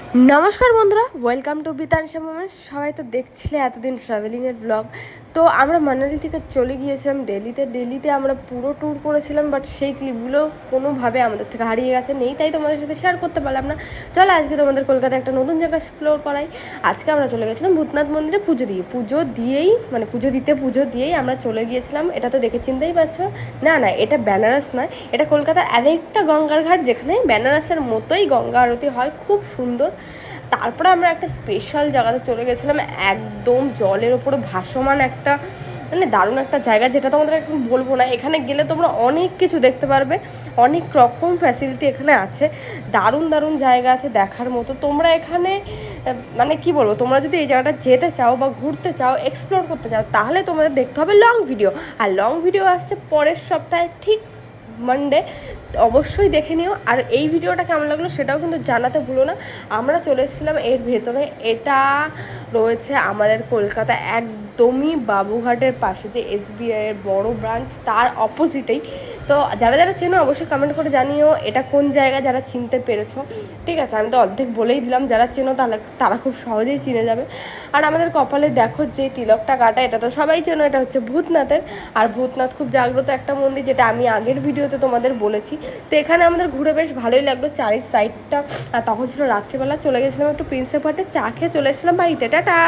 নমস্কার বন্ধুরা, welcome to বিতানসা moments. সবাই তো দেখছিলে এতদিন ট্রাভেলিংয়ের ব্লগ। তো আমরা মানালি থেকে চলে গিয়েছিলাম দিল্লিতে আমরা পুরো ট্যুর করেছিলাম, বাট সেই ক্লিপগুলো কোনোভাবে আমাদের থেকে হারিয়ে গেছে, নেই, তাই তোমাদের সাথে শেয়ার করতে পারলাম না। চলো আজকে তোমাদের কলকাতায় একটা নতুন জায়গা এক্সপ্লোর করাই। আজকে আমরা চলে গেছিলাম ভূতনাথ মন্দিরে পুজো দিয়েই আমরা চলে গিয়েছিলাম। এটা তো দেখে চিনতেই পারছো, না এটা বেনারস নয়, এটা কলকাতার আরেকটা গঙ্গার ঘাট, যেখানে বেনারসের মতোই গঙ্গা আরতি হয়, খুব সুন্দর। তারপরে আমরা একটা স্পেশাল জায়গাতে চলে গেছিলাম, একদম জলের ওপরে ভাসমান একটা দারুণ একটা জায়গা, যেটা তোমাদের এখন বলবো না। এখানে গেলে তোমরা অনেক কিছু দেখতে পারবে, অনেক রকম ফ্যাসিলিটি এখানে আছে, দারুণ দারুণ জায়গা আছে দেখার মতো। তোমরা এখানে কি বলবো, তোমরা যদি এই জায়গাটা যেতে চাও বা ঘুরতে চাও, এক্সপ্লোর করতে চাও, তাহলে তোমাদের দেখতে হবে লং ভিডিও। আর লং ভিডিও আসছে পরের সপ্তাহে, ঠিক মানডে, অবশ্যই দেখে নিও। আর এই ভিডিওটা কেমন লাগলো সেটাও কিন্তু জানাতে ভুলো না। আমরা চলে এসেছিলাম এর ভেতরে, এটা রয়েছে আমাদের কলকাতা একদমই বাবুঘাটের পাশে, যে এসবিআইয়ের বড় ব্রাঞ্চ, তার অপোজিটেই। তো যারা যারা চেনো অবশ্যই কমেন্ট করে জানিও এটা কোন জায়গা, যারা চিনতে পেরেছো। ঠিক আছে, আমি তো অর্ধেক বলেই দিলাম, যারা চেনো তাহলে তারা খুব সহজেই চিনে যাবে। আর আমাদের কপালে দেখো যে তিলকটা কাটা, এটা তো সবাই চেনো, এটা হচ্ছে ভূতনাথের। আর ভূতনাথ খুব জাগ্রত একটা মন্দির, যেটা আমি আগের ভিডিওতে তোমাদের বলেছি। তো এখানে আমাদের ঘুরে বেশ ভালোই লাগলো, চারি সাইডটা। আর তখন ছিল রাত্রিবেলা, চলে গেছিলাম একটু প্রিন্সেপ ঘাটে, চা খেয়ে চলে এসেছিলাম বাড়িতে। টাটা।